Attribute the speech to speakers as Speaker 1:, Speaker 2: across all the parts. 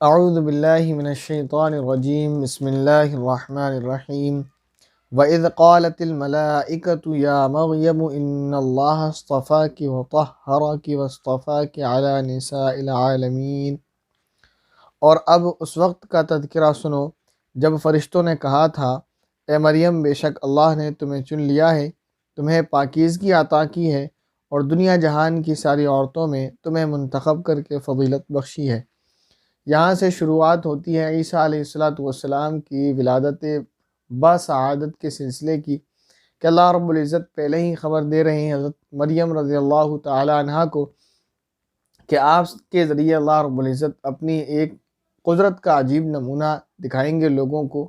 Speaker 1: اعوذ باللہ من الشیطان الرجیم بسم اللہ الرحمن الرحیم وَإِذْ قَالَتِ الْمَلَائِكَةُ يَا مَرْيَمُ إِنَّ اللَّهَ اصْطَفَاكِ وَطَهَّرَكِ وَاصْطَفَاكِ عَلَى نِسَاءِ الْعَالَمِينَ۔ اور اب اس وقت کا تذکرہ سنو جب فرشتوں نے کہا تھا، اے مریم، بے شک اللہ نے تمہیں چن لیا ہے، تمہیں پاکیزگی عطا کی ہے اور دنیا جہان کی ساری عورتوں میں تمہیں منتخب کر کے فضیلت بخشی ہے۔ یہاں سے شروعات ہوتی ہے عیسیٰ علیہ السلام کی ولادت باسعادت کے سلسلے کی، کہ اللہ رب العزت پہلے ہی خبر دے رہے ہیں حضرت مریم رضی اللہ تعالی عنہ کو کہ آپ کے ذریعے اللہ رب العزت اپنی ایک قدرت کا عجیب نمونہ دکھائیں گے لوگوں کو،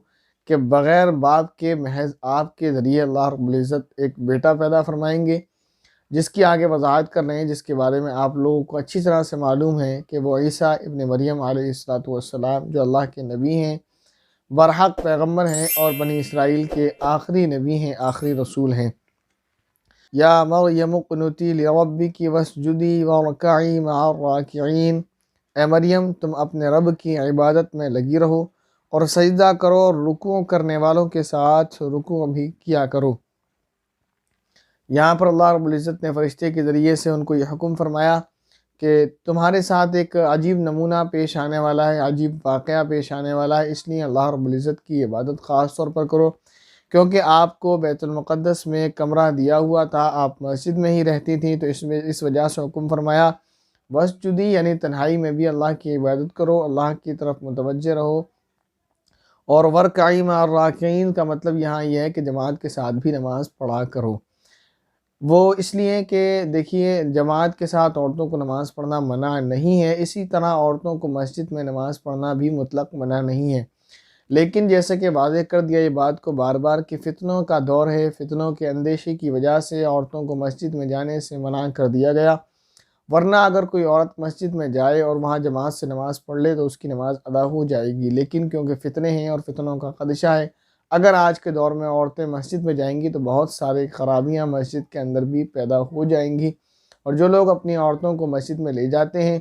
Speaker 1: کہ بغیر باپ کے محض آپ کے ذریعے اللہ رب العزت ایک بیٹا پیدا فرمائیں گے، جس کی آگے وضاحت کر رہے ہیں، جس کے بارے میں آپ لوگوں کو اچھی طرح سے معلوم ہے کہ وہ عیسیٰ ابن مریم علیہ السلام جو اللہ کے نبی ہیں، برحق پیغمبر ہیں اور بنی اسرائیل کے آخری نبی ہیں، آخری رسول ہیں۔ یا مریم اقنتی لربک واسجدی وارکعی مع الراکعین، اے مریم تم اپنے رب کی عبادت میں لگی رہو اور سجدہ کرو اور رکوع کرنے والوں کے ساتھ رکوع بھی کیا کرو۔ یہاں پر اللہ رب العزت نے فرشتے کے ذریعے سے ان کو یہ حکم فرمایا کہ تمہارے ساتھ ایک عجیب نمونہ پیش آنے والا ہے، عجیب واقعہ پیش آنے والا ہے، اس لیے اللہ رب العزت کی عبادت خاص طور پر کرو، کیونکہ آپ کو بیت المقدس میں کمرہ دیا ہوا تھا، آپ مسجد میں ہی رہتی تھیں، تو اس وجہ سے حکم فرمایا وسجدی، یعنی تنہائی میں بھی اللہ کی عبادت کرو، اللہ کی طرف متوجہ رہو۔ اور ورکعی مع الراکعین کا مطلب یہاں یہ ہے کہ جماعت کے ساتھ بھی نماز پڑھا کرو۔ وہ اس لیے کہ دیکھیے جماعت کے ساتھ عورتوں کو نماز پڑھنا منع نہیں ہے، اسی طرح عورتوں کو مسجد میں نماز پڑھنا بھی مطلق منع نہیں ہے، لیکن جیسے کہ واضح کر دیا یہ بات کو بار بار کہ فتنوں کا دور ہے، فتنوں کے اندیشے کی وجہ سے عورتوں کو مسجد میں جانے سے منع کر دیا گیا، ورنہ اگر کوئی عورت مسجد میں جائے اور وہاں جماعت سے نماز پڑھ لے تو اس کی نماز ادا ہو جائے گی، لیکن کیونکہ فتنے ہیں اور فتنوں کا خدشہ ہے، اگر آج کے دور میں عورتیں مسجد میں جائیں گی تو بہت سارے خرابیاں مسجد کے اندر بھی پیدا ہو جائیں گی، اور جو لوگ اپنی عورتوں کو مسجد میں لے جاتے ہیں،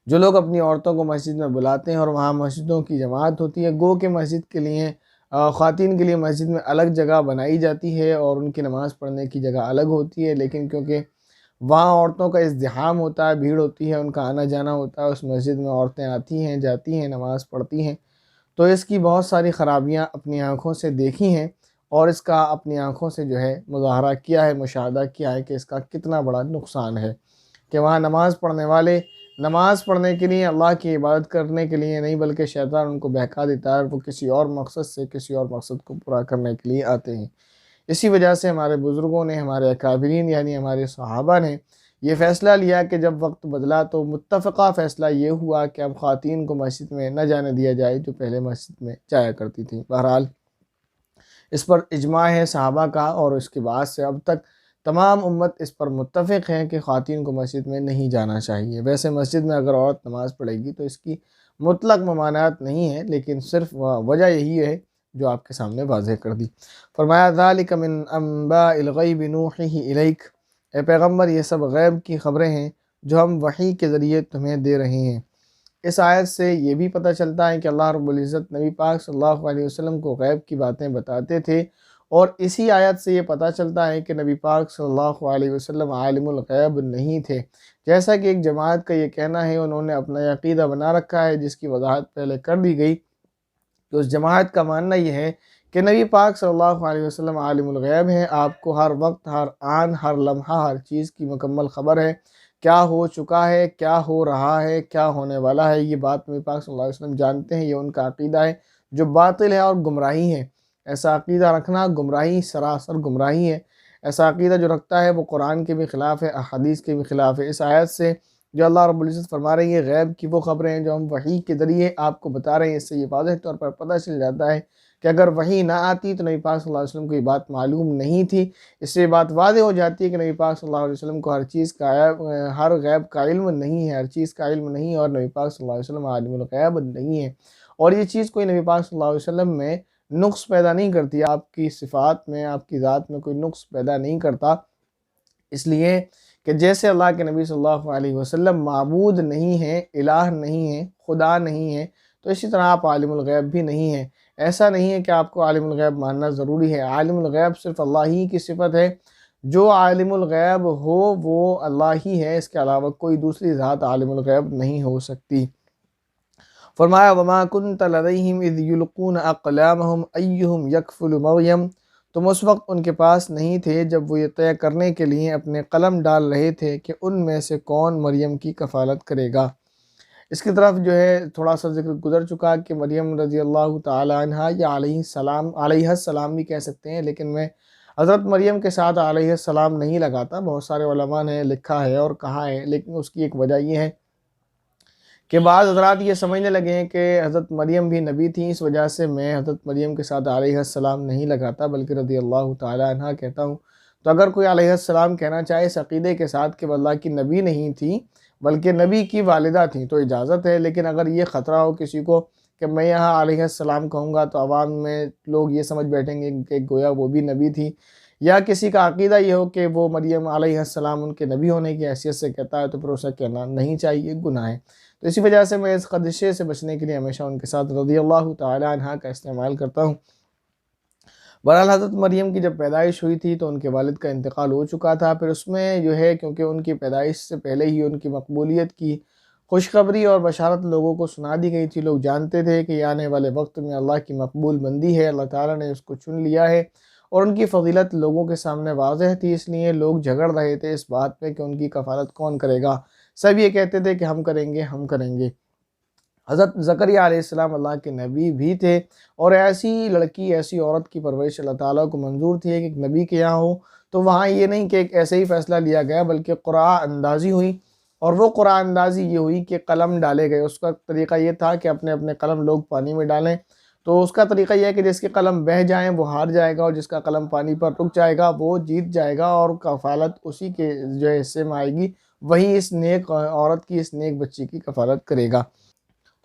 Speaker 1: جو لوگ اپنی عورتوں کو مسجد میں بلاتے ہیں اور وہاں مسجدوں کی جماعت ہوتی ہے، گو کہ مسجد کے لیے خواتین کے لیے مسجد میں الگ جگہ بنائی جاتی ہے اور ان کی نماز پڑھنے کی جگہ الگ ہوتی ہے، لیکن کیونکہ وہاں عورتوں کا ازدحام ہوتا ہے، بھیڑ ہوتی ہے، ان کا آنا جانا ہوتا ہے، اس مسجد میں عورتیں آتی ہیں جاتی ہیں نماز پڑھتی ہیں، تو اس کی بہت ساری خرابیاں اپنی آنکھوں سے دیکھی ہیں اور اس کا اپنی آنکھوں سے جو ہے مظاہرہ کیا ہے، مشاہدہ کیا ہے کہ اس کا کتنا بڑا نقصان ہے، کہ وہاں نماز پڑھنے والے نماز پڑھنے کے لیے، اللہ کی عبادت کرنے کے لیے نہیں بلکہ شیطان ان کو بہکا دیتا ہے اور وہ کسی اور مقصد سے کسی اور مقصد کو پورا کرنے کے لیے آتے ہیں۔ اسی وجہ سے ہمارے بزرگوں نے، ہمارے اکابرین یعنی ہمارے صحابہ نے یہ فیصلہ لیا کہ جب وقت بدلا تو متفقہ فیصلہ یہ ہوا کہ اب خواتین کو مسجد میں نہ جانے دیا جائے جو پہلے مسجد میں جایا کرتی تھیں۔ بہرحال اس پر اجماع ہے صحابہ کا، اور اس کے بعد سے اب تک تمام امت اس پر متفق ہے کہ خواتین کو مسجد میں نہیں جانا چاہیے۔ ویسے مسجد میں اگر عورت نماز پڑھے گی تو اس کی مطلق ممانعت نہیں ہے، لیکن صرف وجہ یہی ہے جو آپ کے سامنے واضح کر دی۔ فرمایا ذَلِكَ مِنْ أَنْبَاءِ الْغَيْبِ نُوحِيهِ إِلَيْكَ، اے پیغمبر یہ سب غیب کی خبریں ہیں جو ہم وحی کے ذریعے تمہیں دے رہے ہیں۔ اس آیت سے یہ بھی پتہ چلتا ہے کہ اللہ رب العزت نبی پاک صلی اللہ علیہ وسلم کو غیب کی باتیں بتاتے تھے، اور اسی آیت سے یہ پتہ چلتا ہے کہ نبی پاک صلی اللہ علیہ وسلم عالم الغیب نہیں تھے، جیسا کہ ایک جماعت کا یہ کہنا ہے، انہوں نے اپنا عقیدہ بنا رکھا ہے جس کی وضاحت پہلے کر دی گئی، کہ اس جماعت کا ماننا یہ ہے کہ نبی پاک صلی اللہ علیہ وسلم عالم الغیب ہیں، آپ کو ہر وقت، ہر آن، ہر لمحہ، ہر چیز کی مکمل خبر ہے، کیا ہو چکا ہے، کیا ہو رہا ہے، کیا ہونے والا ہے، یہ بات نبی پاک صلی اللہ علیہ وسلم جانتے ہیں، یہ ان کا عقیدہ ہے جو باطل ہے اور گمراہی ہے۔ ایسا عقیدہ رکھنا گمراہی، سراسر گمراہی ہے۔ ایسا عقیدہ جو رکھتا ہے وہ قرآن کے بھی خلاف ہے، احادیث کے بھی خلاف ہے۔ اس آیت سے جو اللہ رب العزت فرما رہی ہے غیب کی وہ خبریں ہیں جو ہم وحی کے ذریعے آپ کو بتا رہے ہیں، اس سے یہ واضح طور پر پتہ چل جاتا ہے کہ اگر وحی نہ آتی تو نبی پاک صلی اللہ علیہ وسلم کو یہ بات معلوم نہیں تھی۔ اس سے یہ بات واضح ہو جاتی ہے کہ نبی پاک صلی اللہ علیہ وسلم کو ہر غیب کا علم نہیں ہے، ہر چیز کا علم نہیں ہے، اور نبی پاک صلی اللہ علیہ وسلم عالم الغیب نہیں ہے، اور یہ چیز کوئی نبی پاک صلی اللہ علیہ وسلم میں نقص پیدا نہیں کرتی، آپ کی صفات میں، آپ کی ذات میں کوئی نقص پیدا نہیں کرتا، اس لیے کہ جیسے اللہ کے نبی صلی اللہ علیہ وسلم معبود نہیں ہیں، الہ نہیں ہیں، خدا نہیں ہیں، تو اسی طرح آپ عالم الغیب بھی نہیں ہیں۔ ایسا نہیں ہے کہ آپ کو عالم الغیب ماننا ضروری ہے، عالم الغیب صرف اللہ ہی کی صفت ہے۔ جو عالم الغیب ہو وہ اللہ ہی ہے، اس کے علاوہ کوئی دوسری ذات عالم الغیب نہیں ہو سکتی۔ فرمایا وَمَا كُنْتَ لَدَيْهِمْ إِذْ يُلْقُونَ أَقْلَامَهُمْ أَيُّهُمْ يَكْفُلُ مَرْيَمَ، تم اس وقت ان کے پاس نہیں تھے جب وہ یہ طے کرنے کے لیے اپنے قلم ڈال رہے تھے کہ ان میں سے کون مریم کی کفالت کرے گا۔ اس کی طرف جو ہے تھوڑا سا ذکر گزر چکا کہ مریم رضی اللہ تعالی عنہ یا علیہ السلام بھی کہہ سکتے ہیں، لیکن میں حضرت مریم کے ساتھ علیہ السلام نہیں لگاتا۔ بہت سارے علماء نے لکھا ہے اور کہا ہے، لیکن اس کی ایک وجہ یہ ہے کہ بعض حضرات یہ سمجھنے لگے ہیں کہ حضرت مریم بھی نبی تھیں، اس وجہ سے میں حضرت مریم کے ساتھ علیہ السلام نہیں لگاتا بلکہ رضی اللہ تعالی عنہ کہتا ہوں۔ تو اگر کوئی علیہ السلام کہنا چاہے اس عقیدے کے ساتھ کہ وہ اللہ کی نبی نہیں تھی بلکہ نبی کی والدہ تھیں تو اجازت ہے، لیکن اگر یہ خطرہ ہو کسی کو کہ میں یہاں علیہ السلام کہوں گا تو عوام میں لوگ یہ سمجھ بیٹھیں گے کہ گویا وہ بھی نبی تھی، یا کسی کا عقیدہ یہ ہو کہ وہ مریم علیہ السلام ان کے نبی ہونے کی حیثیت سے کہتا ہے تو پھر اسے کہنا نہیں چاہیے، گناہ ہے۔ تو اسی وجہ سے میں اس خدشے سے بچنے کے لیے ہمیشہ ان کے ساتھ رضی اللہ تعالی عنہ کا استعمال کرتا ہوں۔ بہرحال حضرت مریم کی جب پیدائش ہوئی تھی تو ان کے والد کا انتقال ہو چکا تھا، پھر اس میں جو ہے کیونکہ ان کی پیدائش سے پہلے ہی ان کی مقبولیت کی خوشخبری اور بشارت لوگوں کو سنا دی گئی تھی۔ لوگ جانتے تھے کہ یہ آنے والے وقت میں اللہ کی مقبول بندی ہے، اللہ تعالیٰ نے اس کو چن لیا ہے، اور ان کی فضیلت لوگوں کے سامنے واضح تھی، اس لیے لوگ جھگڑ رہے تھے اس بات پہ کہ ان کی کفالت کون کرے گا۔ سب یہ کہتے تھے کہ ہم کریں گے ہم کریں گے۔ حضرت زکریا علیہ السلام اللہ کے نبی بھی تھے، اور ایسی لڑکی ایسی عورت کی پرورش اللہ تعالیٰ کو منظور تھی کہ ایک نبی کے یہاں ہو، تو وہاں یہ نہیں کہ ایک ایسے ہی فیصلہ لیا گیا بلکہ قرعہ اندازی ہوئی، اور وہ قرعہ اندازی یہ ہوئی کہ قلم ڈالے گئے۔ اس کا طریقہ یہ تھا کہ اپنے اپنے قلم لوگ پانی میں ڈالیں، تو اس کا طریقہ یہ ہے کہ جس کے قلم بہہ جائیں وہ ہار جائے گا، اور جس کا قلم پانی پر رک جائے گا وہ جیت جائے گا، اور کفالت اسی کے جو ہے حصے میں آئے گی، وہی اس نیک عورت کی، اس نیک بچی کی کفالت کرے گا۔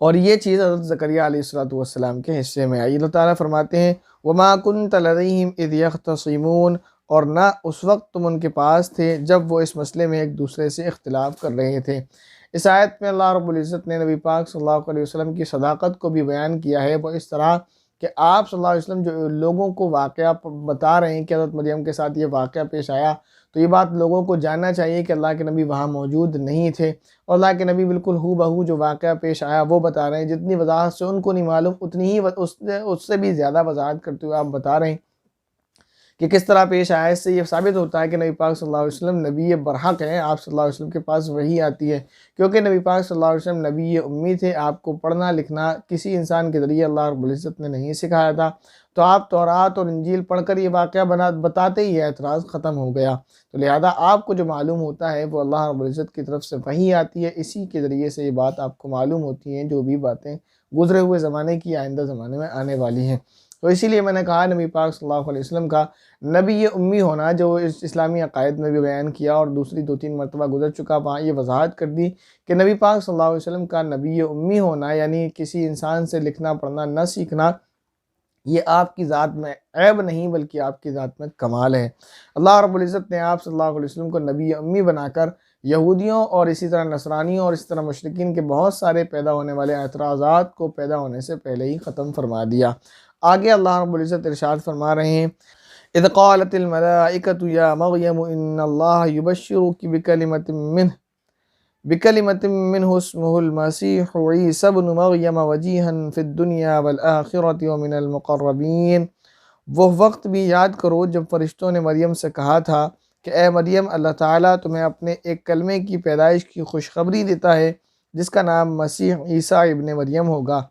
Speaker 1: اور یہ چیز حضرت زکریا علیہ السلام کے حصے میں آئی۔ اللہ تعالیٰ فرماتے ہیں وَمَا كُنْتَ لَدَيْهِمْ إِذْ يَخْتَصِمُونَ، اور نہ اس وقت تم ان کے پاس تھے جب وہ اس مسئلے میں ایک دوسرے سے اختلاف کر رہے تھے۔ اس آیت میں اللہ رب العزت نے نبی پاک صلی اللہ علیہ وسلم کی صداقت کو بھی بیان کیا ہے، وہ اس طرح کہ آپ صلی اللہ علیہ وسلم جو لوگوں کو واقعہ بتا رہے ہیں کہ حضرت مریم کے ساتھ یہ واقعہ پیش آیا، تو یہ بات لوگوں کو جاننا چاہیے کہ اللہ کے نبی وہاں موجود نہیں تھے، اور اللہ کے نبی بالکل ہو بہو جو واقعہ پیش آیا وہ بتا رہے ہیں۔ جتنی وضاحت سے ان کو نہیں معلوم اتنی ہی اس سے بھی زیادہ وضاحت کرتے ہوئے آپ بتا رہے ہیں کہ کس طرح پیش آیا۔ اس سے یہ ثابت ہوتا ہے کہ نبی پاک صلی اللہ علیہ وسلم نبی برحق ہیں، آپ صلی اللہ علیہ وسلم کے پاس وحی آتی ہے، کیونکہ نبی پاک صلی اللہ علیہ وسلم نبی امی تھے، آپ کو پڑھنا لکھنا کسی انسان کے ذریعے اللہ رب العزت نے نہیں سکھایا تھا، تو آپ تورات اور انجیل پڑھ کر یہ واقعہ بتاتے ہی اعتراض ختم ہو گیا۔ تو لہذا آپ کو جو معلوم ہوتا ہے وہ اللہ رب العزت کی طرف سے وحی آتی ہے، اسی کے ذریعے سے یہ بات آپ کو معلوم ہوتی ہیں جو بھی باتیں گزرے ہوئے زمانے کی آئندہ زمانے میں آنے والی ہیں۔ تو اسی لیے میں نے کہا نبی پاک صلی اللہ علیہ وسلم کا نبی امی ہونا جو اس اسلامی عقائد میں بھی بیان کیا، اور دوسری 2-3 مرتبہ گزر چکا، وہاں یہ وضاحت کر دی کہ نبی پاک صلی اللہ علیہ وسلم کا نبی امی ہونا یعنی کسی انسان سے لکھنا پڑھنا نہ سیکھنا، یہ آپ کی ذات میں عیب نہیں بلکہ آپ کی ذات میں کمال ہے۔ اللہ رب العزت نے آپ صلی اللہ علیہ وسلم کو نبی امی بنا کر یہودیوں اور اسی طرح نصرانیوں اور اس طرح مشرکین کے بہت سارے پیدا ہونے والے اعتراضات کو پیدا ہونے سے پہلے ہی ختم فرما دیا۔ آگے اللہ رب العزت ارشاد فرما رہے ہیں اِذْ قَالَتِ الْمَلَائِكَةُ يَا مَرْيَمُ إِنَّ اللَّهَ يُبَشِّرُكِ بِكَلِمَةٍ مِّنْهُ اسْمُهُ الْمَسِيحُ عِيسَى ابْنُ مَرْيَمَ وَجِيهًا فِي الدُّنْيَا وَالْآخِرَةِ وَمِنَ الْمُقَرَّبِينَ۔ وہ وقت بھی یاد کرو جب فرشتوں نے مریم سے کہا تھا کہ اے مریم، اللہ تعالیٰ تمہیں اپنے ایک کلمے کی پیدائش کی خوشخبری دیتا ہے جس کا نام مسیح عیسیٰ ابن مریم ہوگا۔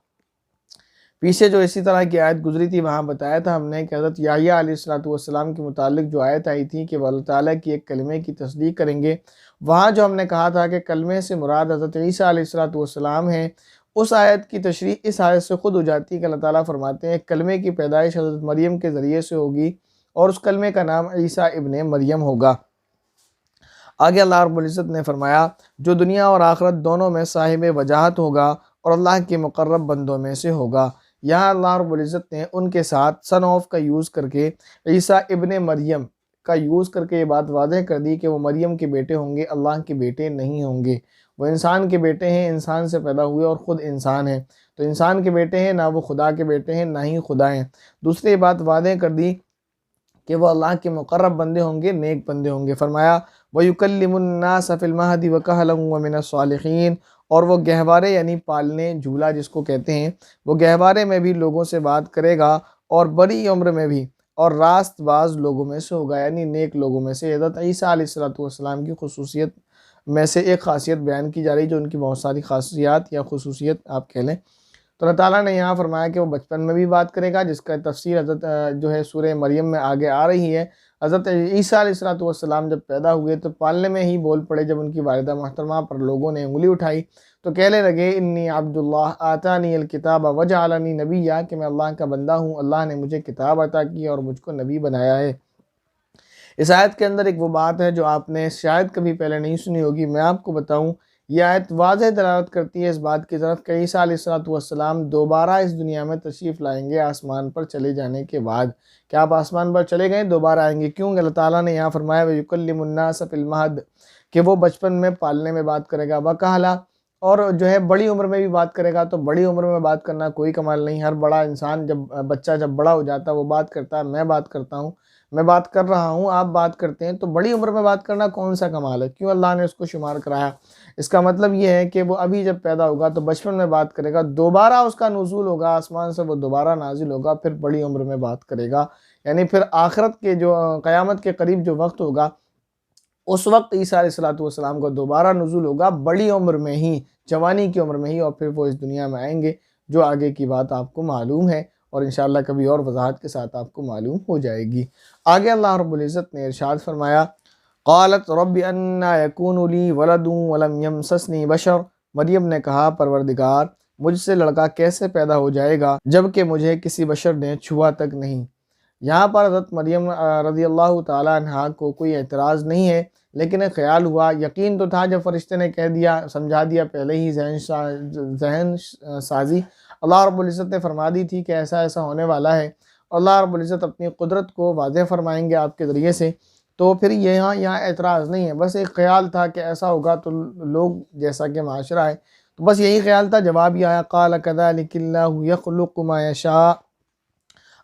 Speaker 1: پیچھے جو اسی طرح کی آیت گزری تھی وہاں بتایا تھا ہم نے کہ حضرت یحییٰ علیہ السلام کے متعلق جو آیت آئی تھی کہ وہ اللہ تعالیٰ کی ایک کلمے کی تصدیق کریں گے، وہاں جو ہم نے کہا تھا کہ کلمے سے مراد حضرت عیسیٰ علیہ السلام ہیں، اس آیت کی تشریح اس آیت سے خود ہو جاتی ہے کہ اللہ تعالیٰ فرماتے ہیں کلمے کی پیدائش حضرت مریم کے ذریعے سے ہوگی، اور اس کلمے کا نام عیسیٰ ابن مریم ہوگا۔ آگے اللہ رب العزت نے فرمایا جو دنیا اور آخرت دونوں میں صاحب وجاہت ہوگا اور اللہ کے مقرب بندوں میں سے ہوگا۔ یہاں اللہ رب العزت نے ان کے ساتھ سن آف کا یوز کر کے عیسیٰ ابن مریم کا یوز کر کے یہ بات واضح کر دی کہ وہ مریم کے بیٹے ہوں گے، اللہ کے بیٹے نہیں ہوں گے۔ وہ انسان کے بیٹے ہیں، انسان سے پیدا ہوئے اور خود انسان ہیں، تو انسان کے بیٹے ہیں، نہ وہ خدا کے بیٹے ہیں، نہ ہی خدا ہیں۔ دوسری بات واضح کر دی کہ وہ اللہ کے مقرب بندے ہوں گے، نیک بندے ہوں گے۔ فرمایا وَيُكَلِّمُ النَّاسَ فِي الْمَهْدِ وَكَهْلًا وَمِنَ الصَّالِحِينَ، اور وہ گہوارے یعنی پالنے جھولا جس کو کہتے ہیں، وہ گہوارے میں بھی لوگوں سے بات کرے گا اور بڑی عمر میں بھی، اور راست باز لوگوں میں سے ہوگا، یعنی نیک لوگوں میں سے۔ حضرت عیسیٰ علیہ السلام کی خصوصیت میں سے ایک خاصیت بیان کی جا رہی، جو ان کی بہت ساری خاصیات یا خصوصیت آپ کہہ لیں۔ تو اللہ تعالیٰ نے یہاں فرمایا کہ وہ بچپن میں بھی بات کرے گا، جس کا تفسیر حضرت جو ہے سورہ مریم میں آگے آ رہی ہے۔ حضرت عیسیٰ علیہ السلام جب پیدا ہوئے تو پالنے میں ہی بول پڑے۔ جب ان کی والدہ محترمہ پر لوگوں نے انگلی اٹھائی تو کہنے لگے انی عبد اللہ آتانی الکتاب وجعلنی نبیّا، کہ میں اللہ کا بندہ ہوں، اللہ نے مجھے کتاب عطا کی اور مجھ کو نبی بنایا ہے۔ اس آیت کے اندر ایک وہ بات ہے جو آپ نے شاید کبھی پہلے نہیں سنی ہوگی، میں آپ کو بتاؤں۔ یہ آیت واضح دلالت کرتی ہے اس بات کی طرف کہ عیسیٰ علیہ السلام دوبارہ اس دنیا میں تشریف لائیں گے آسمان پر چلے جانے کے بعد۔ کیا آپ آسمان پر چلے گئے دوبارہ آئیں گے؟ کیوں؟ اللہ تعالیٰ نے یہاں فرمایا وَيُكَلِّمُ النَّاسَ فِي الْمَهْدِ، کہ وہ بچپن میں پالنے میں بات کرے گا، وَكَهْلًا، اور جو ہے بڑی عمر میں بھی بات کرے گا۔ تو بڑی عمر میں بات کرنا کوئی کمال نہیں، ہر بڑا انسان بچہ جب بڑا ہو جاتا ہے وہ بات کرتا ہے، میں بات کرتا ہوں، میں بات کر رہا ہوں، آپ بات کرتے ہیں، تو بڑی عمر میں بات کرنا کون سا کمال ہے؟ کیوں اللہ نے اس کو شمار کرایا؟ اس کا مطلب یہ ہے کہ وہ ابھی جب پیدا ہوگا تو بچپن میں بات کرے گا، دوبارہ اس کا نزول ہوگا آسمان سے، وہ دوبارہ نازل ہوگا، پھر بڑی عمر میں بات کرے گا، یعنی پھر آخرت کے جو قیامت کے قریب جو وقت ہوگا، اس وقت عیسیٰ علیہ السلام کو دوبارہ نزول ہوگا بڑی عمر میں ہی، جوانی کی عمر میں ہی، اور پھر وہ اس دنیا میں آئیں گے، جو آگے کی بات آپ کو معلوم ہے اور انشاءاللہ کبھی اور وضاحت کے ساتھ آپ کو معلوم ہو جائے گی۔ آگے اللہ رب العزت نے ارشاد فرمایا قالت رب انا یکون لی ولد ولم یمسسنی بشر، مریم نے کہا پروردگار مجھ سے لڑکا کیسے پیدا ہو جائے گا جبکہ مجھے کسی بشر نے چھوا تک نہیں۔ یہاں پر حضرت مریم رضی اللہ تعالیٰ عنہ کو کوئی اعتراض نہیں ہے، لیکن ایک خیال ہوا، یقین تو تھا جب فرشتے نے کہہ دیا، سمجھا دیا، پہلے ہی ذہن سازی اللہ رب العزت نے فرما دی تھی کہ ایسا ایسا ہونے والا ہے، اللہ رب العزت اپنی قدرت کو واضح فرمائیں گے آپ کے ذریعے سے، تو پھر یہاں اعتراض نہیں ہے، بس ایک خیال تھا کہ ایسا ہوگا تو لوگ جیسا کہ معاشرہ ہے، تو بس یہی خیال تھا۔ جواب یہ آیا قال کذلک اللہ یخلق ما یشاء،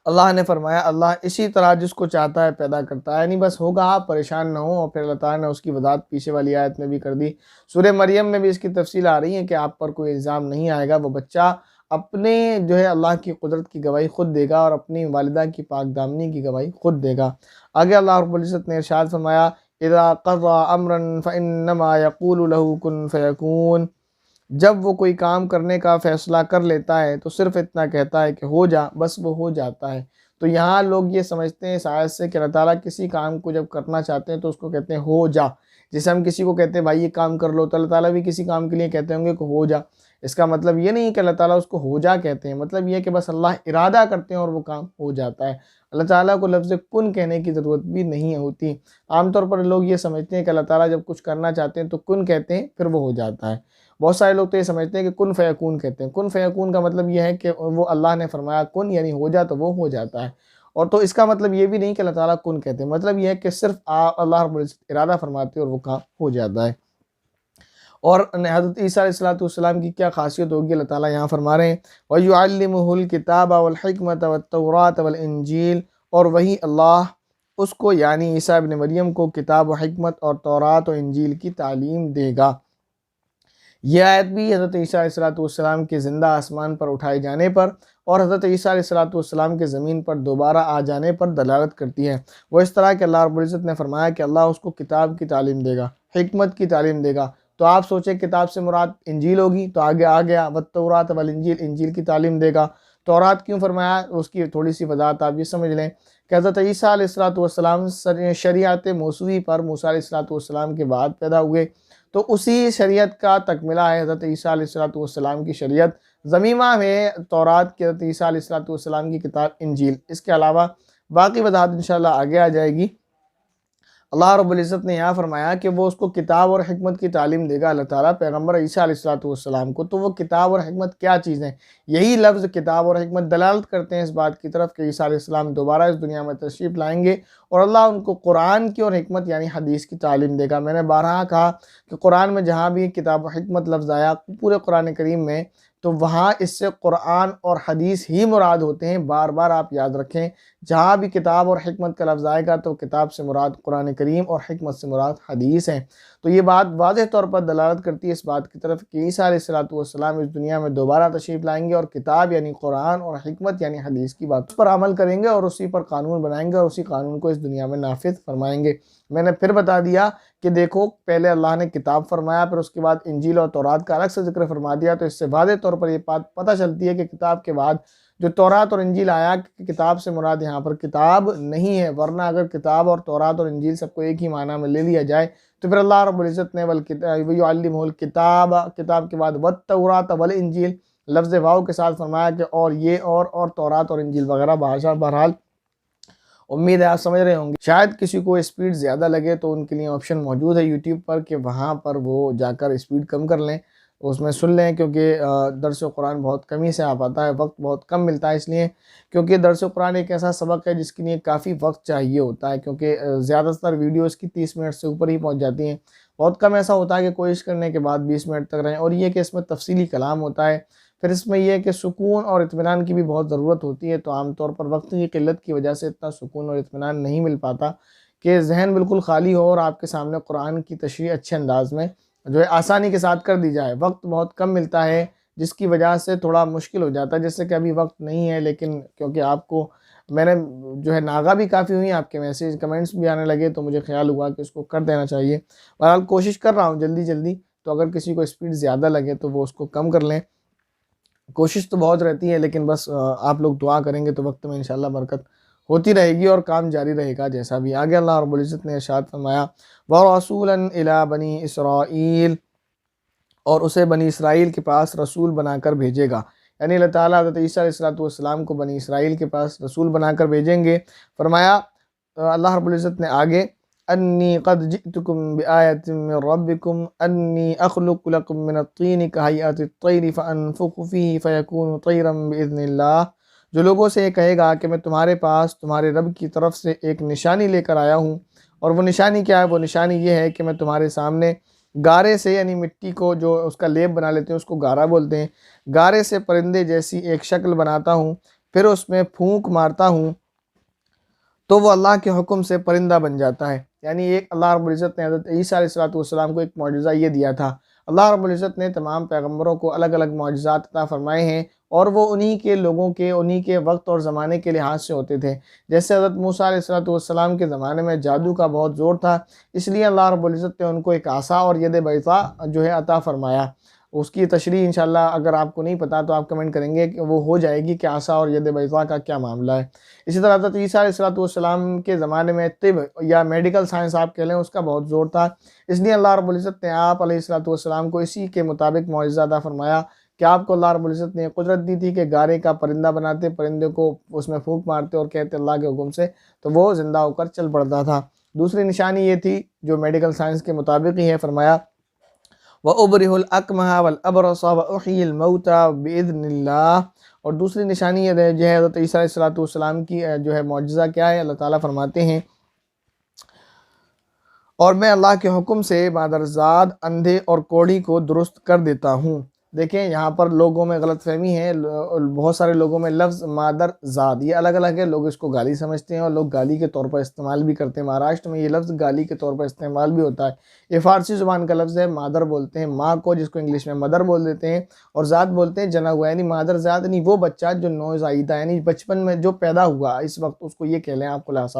Speaker 1: اللہ نے فرمایا اللہ اسی طرح جس کو چاہتا ہے پیدا کرتا ہے، یعنی بس ہوگا، آپ پریشان نہ ہوں۔ اور پھر اللہ تعالیٰ نے اس کی وضاحت پیچھے والی آیت میں بھی کر دی، سورہ مریم میں بھی اس کی تفصیل آ رہی ہے کہ آپ پر کوئی الزام نہیں آئے گا، وہ بچہ اپنے جو ہے اللہ کی قدرت کی گواہی خود دے گا اور اپنی والدہ کی پاک دامنی کی گواہی خود دے گا۔ آگے اللہ رب العزت نے ارشاد فرمایا اذا قضى امرا فانما يقول له كن فيكون، جب وہ کوئی کام کرنے کا فیصلہ کر لیتا ہے تو صرف اتنا کہتا ہے کہ ہو جا، بس وہ ہو جاتا ہے۔ تو یہاں لوگ یہ سمجھتے ہیں اس آیت سے کہ اللہ تعالیٰ کسی کام کو جب کرنا چاہتے ہیں تو اس کو کہتے ہیں ہو جا، جیسے ہم کسی کو کہتے ہیں بھائی یہ کام کر لو، تو اللہ تعالیٰ بھی کسی کام کے لیے کہتے ہوں گے کہ ہو جا۔ اس کا مطلب یہ نہیں کہ اللہ تعالیٰ اس کو ہو جا کہتے ہیں، مطلب یہ کہ بس اللہ ارادہ کرتے ہیں اور وہ کام ہو جاتا ہے۔ اللہ تعالیٰ کو لفظ کن کہنے کی ضرورت بھی نہیں ہوتی۔ عام طور پر لوگ یہ سمجھتے ہیں کہ اللہ تعالیٰ جب کچھ کرنا چاہتے ہیں تو کن کہتے ہیں، پھر وہ ہو جاتا ہے۔ بہت سارے لوگ تو یہ سمجھتے ہیں کہ کن فیکون کہتے ہیں، کن فیکون کا مطلب یہ ہے کہ وہ اللہ نے فرمایا کن یعنی ہو جا تو وہ ہو جاتا ہے، اور تو اس کا مطلب یہ بھی نہیں کہ اللہ تعالیٰ کن کہتے ہیں، مطلب یہ ہے کہ صرف اللہ رب العزت ارادہ فرماتے اور وہ کام ہو جاتا ہے۔ اور حضرت عیسیٰ علیہ السلام کی کیا خاصیت ہوگی اللہ تعالیٰ یہاں فرما رہے ہیں وَيُعَلِّمُهُ الْكِتَابَ وَالْحِكْمَةَ وَالتَّوْرَاةَ وَالْإِنْجِيلَ، اور وہی اللہ اس کو یعنی عیسیٰ ابن مریم کو کتاب و حکمت اور تورات و انجیل کی تعلیم دے گا۔ یہ آیت بھی حضرت عیسیٰ علیہ السلام کے زندہ آسمان پر اٹھائے جانے پر اور حضرت عیسیٰ علیہ السلام کے زمین پر دوبارہ آ جانے پر دلالت کرتی ہے۔ وہ اس طرح کہ اللہ رب العزت نے فرمایا کہ اللہ اس کو کتاب کی تعلیم دے گا، حکمت کی تعلیم دے گا، تو آپ سوچیں کتاب سے مراد انجیل ہوگی، تو آگے آ گیا والتوراۃ والانجیل، انجیل کی تعلیم دے گا۔ تورات کیوں فرمایا اس کی تھوڑی سی وضاحت آپ یہ سمجھ لیں کہ حضرت عیسیٰ علیہ السلام شریعت موسوی پر موسیٰ علیہ السلام کے بعد پیدا ہوئے، تو اسی شریعت کا تکملہ ہے حضرت عیسیٰ علیہ السلام کی شریعت۔ ضمیمہ ہے تورات کی حضرت عیسیٰ علیہ السلام کی کتاب انجیل، اس کے علاوہ باقی وضاحت انشاءاللہ آگے آ جائے گی۔ اللہ رب العزت نے یہاں فرمایا کہ وہ اس کو کتاب اور حکمت کی تعلیم دے گا اللہ تعالیٰ پیغمبر عیسیٰ علیہ السلام کو۔ تو وہ کتاب اور حکمت کیا چیز ہیں؟ یہی لفظ کتاب اور حکمت دلالت کرتے ہیں اس بات کی طرف کہ عیسیٰ علیہ السلام دوبارہ اس دنیا میں تشریف لائیں گے اور اللہ ان کو قرآن کی اور حکمت یعنی حدیث کی تعلیم دے گا۔ میں نے بارہا کہا کہ قرآن میں جہاں بھی کتاب و حکمت لفظ آیا پورے قرآن کریم میں، تو وہاں اس سے قرآن اور حدیث ہی مراد ہوتے ہیں۔ بار بار آپ یاد رکھیں، جہاں بھی کتاب اور حکمت کا لفظ آئے گا تو کتاب سے مراد قرآن کریم اور حکمت سے مراد حدیث ہیں۔ تو یہ بات واضح طور پر دلالت کرتی ہے اس بات کی طرف کہ عیسیٰ علیہ السلام اس دنیا میں دوبارہ تشریف لائیں گے اور کتاب یعنی قرآن اور حکمت یعنی حدیث کی بات پر عمل کریں گے اور اسی پر قانون بنائیں گے اور اسی قانون کو اس دنیا میں نافذ فرمائیں گے۔ میں نے پھر بتا دیا کہ دیکھو، پہلے اللہ نے کتاب فرمایا، پھر اس کے بعد انجیل اور تورات کا الگ سے ذکر فرما دیا، تو اس سے واضح طور پر یہ بات پتہ چلتی ہے کہ کتاب کے بعد جو تورات اور انجیل آیا کہ کتاب سے مراد یہاں پر کتاب نہیں ہے، ورنہ اگر کتاب اور تورات اور انجیل سب کو ایک ہی معنی میں لے لیا جائے تو پھر اللہ رب العزت نے وَيُعَلِّمُهُ الْكِتَابَ، کتاب کے بعد وَالتَّوْرَاةَ وَالْإِنجِيلَ لفظ واو کے ساتھ فرمایا کہ اور یہ اور تورات اور انجیل وغیرہ بہرحال امید ہے آپ سمجھ رہے ہوں گے۔ شاید کسی کو اسپیڈ زیادہ لگے تو ان کے لیے آپشن موجود ہے یوٹیوب پر کہ وہاں پر وہ جا کر اسپیڈ کم کر لیں، اس میں سن لیں، کیونکہ درس قرآن بہت کمی سے آ پاتا ہے، وقت بہت کم ملتا ہے، اس لیے کیونکہ درس قرآن ایک ایسا سبق ہے جس کے لیے کافی وقت چاہیے ہوتا ہے، کیونکہ زیادہ تر ویڈیوز کی 30 منٹ سے اوپر ہی پہنچ جاتی ہیں۔ بہت کم ایسا ہوتا ہے کہ کوشش کرنے کے بعد 20 منٹ تک رہیں، اور یہ کہ اس میں تفصیلی کلام ہوتا ہے، پھر اس میں یہ ہے کہ سکون اور اطمینان کی بھی بہت ضرورت ہوتی ہے، تو عام طور پر وقت کی قلت کی وجہ سے اتنا سکون اور اطمینان نہیں مل پاتا کہ ذہن بالکل خالی ہو اور آپ کے سامنے قرآن کی تشریح اچھے انداز میں جو ہے آسانی کے ساتھ کر دی جائے۔ وقت بہت کم ملتا ہے جس کی وجہ سے تھوڑا مشکل ہو جاتا ہے، جیسے کہ ابھی وقت نہیں ہے، لیکن کیونکہ آپ کو میں نے جو ہے ناغہ بھی کافی ہوئی، آپ کے میسیج کمنٹس بھی آنے لگے، تو مجھے خیال ہوا کہ اس کو کر دینا چاہیے۔ بہرحال کوشش کر رہا ہوں جلدی، تو اگر کسی کو اسپیڈ زیادہ لگے تو وہ اس کو کم کر لیں۔ کوشش تو بہت رہتی ہے، لیکن بس آپ لوگ دعا کریں گے تو وقت میں انشاءاللہ برکت ہوتی رہے گی اور کام جاری رہے گا جیسا بھی۔ آگے اللہ رب العزت نے ارشاد فرمایا وَرَسُولًا إِلَىٰ بَنِي إِسْرَائِيلَ، اور اسے بنی اسرائیل کے پاس رسول بنا کر بھیجے گا، یعنی اللہ تعالیٰ حضرت عیسیٰ علیہ السلام کو بنی اسرائیل کے پاس رسول بنا کر بھیجیں گے۔ فرمایا اللہ رب العزت نے آگے انی قد جئتکم بآیت من ربکم انی اخلق لکم من الطین کہیئت الطیر فانفخ فیہ فیکون طیرا باذن اللہ، جو لوگوں سے یہ کہے گا کہ میں تمہارے پاس تمہارے رب کی طرف سے ایک نشانی لے کر آیا ہوں، اور وہ نشانی کیا ہے؟ وہ نشانی یہ ہے کہ میں تمہارے سامنے گارے سے، یعنی مٹی کو جو اس کا لیپ بنا لیتے ہیں اس کو گارا بولتے ہیں، گارے سے پرندے جیسی ایک شکل بناتا ہوں، پھر اس میں پھونک مارتا ہوں تو وہ اللہ کے حکم سے پرندہ بن جاتا ہے۔ یعنی ایک اللہ رب العزت نے حضرت عیسیٰ علیہ السلام کو ایک معجزہ یہ دیا تھا۔ اللہ رب العزت نے تمام پیغمبروں کو الگ الگ معجزات عطا فرمائے ہیں، اور وہ انہی کے لوگوں کے، انہی کے وقت اور زمانے کے لحاظ سے ہوتے تھے۔ جیسے حضرت موسیٰ علیہ السلام کے زمانے میں جادو کا بہت زور تھا، اس لیے اللہ رب العزت نے ان کو ایک عصا اور ید بیضاء جو ہے عطا فرمایا۔ اس کی تشریح انشاءاللہ اگر آپ کو نہیں پتا تو آپ کمنٹ کریں گے کہ وہ ہو جائے گی کہ عصا اور ید بیضاء کا کیا معاملہ ہے۔ اسی طرح حضرت عیسیٰ علیہ السلام کے زمانے میں طب یا میڈیکل سائنس آپ کہہ لیں، اس کا بہت زور تھا، اس لیے اللہ رب العزت نے آپ علیہ السلام کو اسی کے مطابق معجزہ عطا فرمایا کہ آپ کو اللہ رب العزت نے قدرت دی تھی کہ گارے کا پرندہ بناتے، پرندے کو اس میں پھونک مارتے اور کہتے اللہ کے حکم سے، تو وہ زندہ ہو کر چل پڑتا تھا۔ دوسری نشانی یہ تھی جو میڈیکل سائنس کے مطابق ہی ہے، فرمایا وَأُبْرِئُ الْأَكْمَحَ وَالْأَبْرَصَ وَأُحْيِي الْمَوْتَى بِإِذْنِ اللَّهِ، اور دوسری نشانی یہ ہے حضرت عیسیٰ علیہ السلام کی جو ہے معجزہ کیا ہے، اللہ تعالیٰ فرماتے ہیں اور میں اللہ کے حکم سے مادرزاد، اندھے اور کوڑی کو درست کر دیتا ہوں۔ دیکھیں یہاں پر لوگوں میں غلط فہمی ہے، بہت سارے لوگوں میں لفظ مادرزاد یہ الگ الگ ہے، لوگ اس کو گالی سمجھتے ہیں اور لوگ گالی کے طور پر استعمال بھی کرتے ہیں۔ مہاراشٹر میں یہ لفظ گالی کے طور پر استعمال بھی ہوتا ہے۔ یہ فارسی زبان کا لفظ ہے، مادر بولتے ہیں ماں کو، جس کو انگلش میں مدر بول دیتے ہیں، اور ذات بولتے ہیں جنا ہوا، یعنی مادرزاد یعنی وہ بچہ جو نوزائیدہ یعنی بچپن میں جو پیدا ہوا اس وقت، اس کو یہ کہہ لیں آپ خلاصہ۔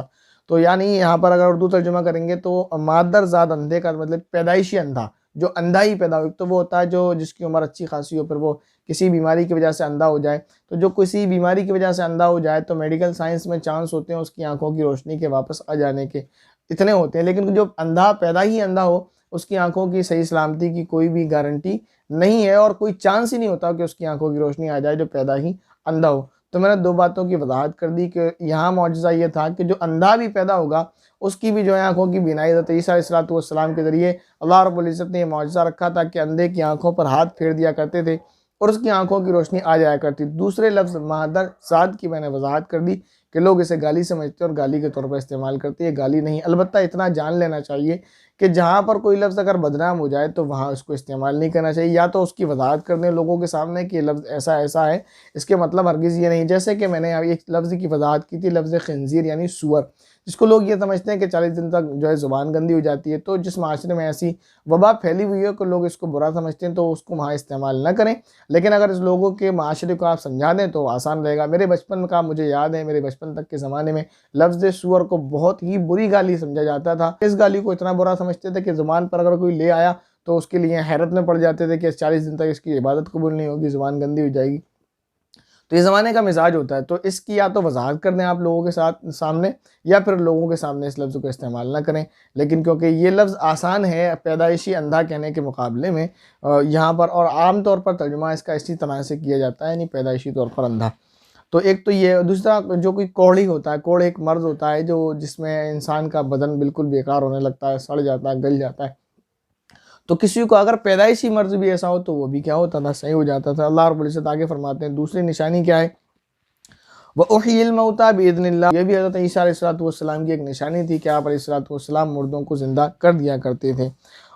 Speaker 1: تو یعنی یہاں پر اگر اردو ترجمہ کریں گے تو مادرزاد اندھے کا مطلب پیدائشی اندھا، جو اندھا ہی پیدا ہو، تو وہ ہوتا ہے جو جس کی عمر اچھی خاصی ہو، پھر وہ کسی بیماری کی وجہ سے اندھا ہو جائے۔ تو جو کسی بیماری کی وجہ سے اندھا ہو جائے تو میڈیکل سائنس میں چانس ہوتے ہیں اس کی آنکھوں کی روشنی کے واپس آ جانے کے، اتنے ہوتے ہیں، لیکن جو اندھا پیدا ہی اندھا ہو اس کی آنکھوں کی صحیح سلامتی کی کوئی بھی گارنٹی نہیں ہے، اور کوئی چانس ہی نہیں ہوتا کہ اس کی آنکھوں کی روشنی آ جائے جو پیدا ہی اندھا ہو۔ تو میں نے دو باتوں کی وضاحت کر دی کہ یہاں معجزہ یہ تھا کہ جو اندھا بھی پیدا ہوگا اس کی بھی جو ہے آنکھوں کی بینائی حضرت عیسیٰ علیہ السلام کے ذریعے اللہ رب العزت نے یہ معجزہ رکھا تھا کہ اندھے کی آنکھوں پر ہاتھ پھیر دیا کرتے تھے اور اس کی آنکھوں کی روشنی آ جایا کرتی. دوسرے لفظ مہدر سعد کی میں نے وضاحت کر دی کہ لوگ اسے گالی سمجھتے ہیں اور گالی کے طور پر استعمال کرتے ہیں. یہ گالی نہیں، البتہ اتنا جان لینا چاہیے کہ جہاں پر کوئی لفظ اگر بدنام ہو جائے تو وہاں اس کو استعمال نہیں کرنا چاہیے، یا تو اس کی وضاحت کر دیں لوگوں کے سامنے کہ یہ لفظ ایسا ایسا ہے، اس کے مطلب ہرگز یہ نہیں. جیسے کہ میں نے ابھی ایک لفظ کی وضاحت کی تھی، لفظ خنزیر یعنی سور، جس کو لوگ یہ سمجھتے ہیں کہ 40 دن تک جو ہے زبان گندی ہو جاتی ہے. تو جس معاشرے میں ایسی وبا پھیلی ہوئی ہے کہ لوگ اس کو برا سمجھتے ہیں تو اس کو وہاں استعمال نہ کریں. لیکن اگر اس لوگوں کے معاشرے کو آپ سمجھا دیں تو آسان رہے گا. میرے بچپن کا مجھے یاد ہے، میرے بچپن تک کے زمانے میں لفظ سور کو بہت ہی بری گالی سمجھا جاتا تھا. اس گالی کو اتنا برا سمجھتے تھے کہ زبان پر اگر کوئی لے آیا تو اس کے لیے حیرت میں پڑ جاتے تھے کہ 40 دن تک اس کی عبادت قبول نہیں ہوگی، زبان گندی ہو جائے گی. تو یہ زمانے کا مزاج ہوتا ہے. تو اس کی یا تو وضاحت کر دیں آپ لوگوں کے سامنے، یا پھر لوگوں کے سامنے اس لفظ کو استعمال نہ کریں. لیکن کیونکہ یہ لفظ آسان ہے پیدائشی اندھا کہنے کے مقابلے میں یہاں پر، اور عام طور پر ترجمہ اس کا اسی طرح سے کیا جاتا ہے، یعنی پیدائشی طور پر اندھا. تو ایک تو یہ، دوسرا جو کوئی کوڑھی ہوتا ہے، کوڑھ ایک مرض ہوتا ہے جس میں انسان کا بدن بالکل بیکار ہونے لگتا ہے، سڑ جاتا ہے، گل جاتا ہے. تو کسی کو اگر پیدائشی مرض بھی ایسا ہو تو وہ بھی کیا ہوتا تھا، صحیح ہو جاتا تھا. اللہ رب العزت آگے فرماتے ہیں دوسری نشانی کیا ہے، وَأُحْيِي الْمَوْتَى بِإِذْنِ اللَّهِ. یہ بھی حضرت عیسیٰ علیہ السلام کی ایک نشانی تھی کہ آپ علیہ السلام مردوں کو زندہ کر دیا کرتے تھے.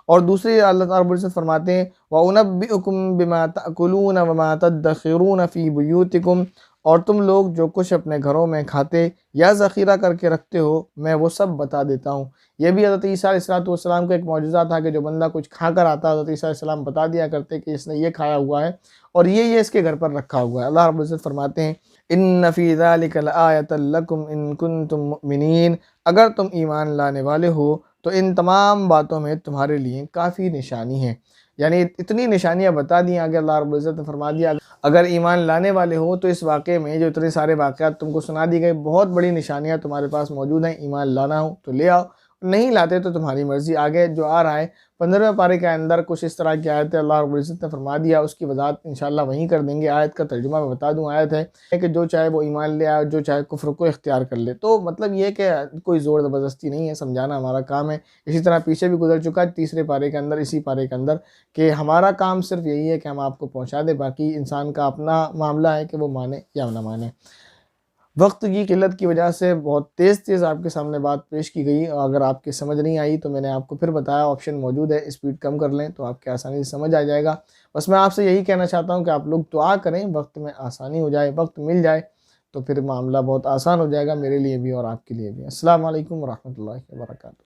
Speaker 1: اور دوسری اللہ رب العزت فرماتے ہیں وَأُنَبِّئُكُم بِمَا تَأْكُلُونَ وَمَا تَدَّخِرُونَ فِي بُيُوتِكُمْ. اور تم لوگ جو کچھ اپنے گھروں میں کھاتے یا ذخیرہ کر کے رکھتے ہو میں وہ سب بتا دیتا ہوں. یہ بھی حضرت عیسیٰ علیہ السلام کا ایک معجزہ تھا کہ جو بندہ کچھ کھا کر آتا حضرت عیسیٰ علیہ السلام بتا دیا کرتے کہ اس نے یہ کھایا ہوا ہے اور یہ اس کے گھر پر رکھا ہوا ہے. اللہ رب العزت فرماتے ہیں ان فی ذلک لآیۃ لکم ان کنتم مؤمنین. اگر تم ایمان لانے والے ہو تو ان تمام باتوں میں تمہارے لیے کافی نشانی ہے. یعنی اتنی نشانیاں بتا دی آگے اللہ رب العزت نے فرما دیا اگر ایمان لانے والے ہو تو اس واقعے میں جو اتنے سارے واقعات تم کو سنا دی گئی، بہت بڑی نشانیاں تمہارے پاس موجود ہیں. ایمان لانا ہو تو لے آؤ، نہیں لاتے تو تمہاری مرضی. آگے جو آ رہا ہے 15ویں پارے کے اندر کچھ اس طرح کی آیت ہے، اللہ رب العزت نے فرما دیا، اس کی وضاحت انشاءاللہ وہیں کر دیں گے. آیت کا ترجمہ میں بتا دوں، آیت ہے کہ جو چاہے وہ ایمان لے آئے، جو چاہے کفر کو اختیار کر لے. تو مطلب یہ کہ کوئی زور زبردستی نہیں ہے، سمجھانا ہمارا کام ہے. اسی طرح پیچھے بھی گزر چکا ہے تیسرے پارے کے اندر، اسی پارے کے اندر، کہ ہمارا کام صرف یہی ہے کہ ہم آپ کو پہنچا دیں، باقی انسان کا اپنا معاملہ ہے کہ وہ مانے یا نہ مانے. وقت کی قلت کی وجہ سے بہت تیز آپ کے سامنے بات پیش کی گئی. اگر آپ کی سمجھ نہیں آئی تو میں نے آپ کو پھر بتایا آپشن موجود ہے، اسپیڈ کم کر لیں تو آپ کے آسانی سے سمجھ آ جائے گا. بس میں آپ سے یہی کہنا چاہتا ہوں کہ آپ لوگ دعا کریں، وقت میں آسانی ہو جائے، وقت مل جائے تو پھر معاملہ بہت آسان ہو جائے گا، میرے لیے بھی اور آپ کے لیے بھی. السلام علیکم ورحمۃ اللہ وبرکاتہ.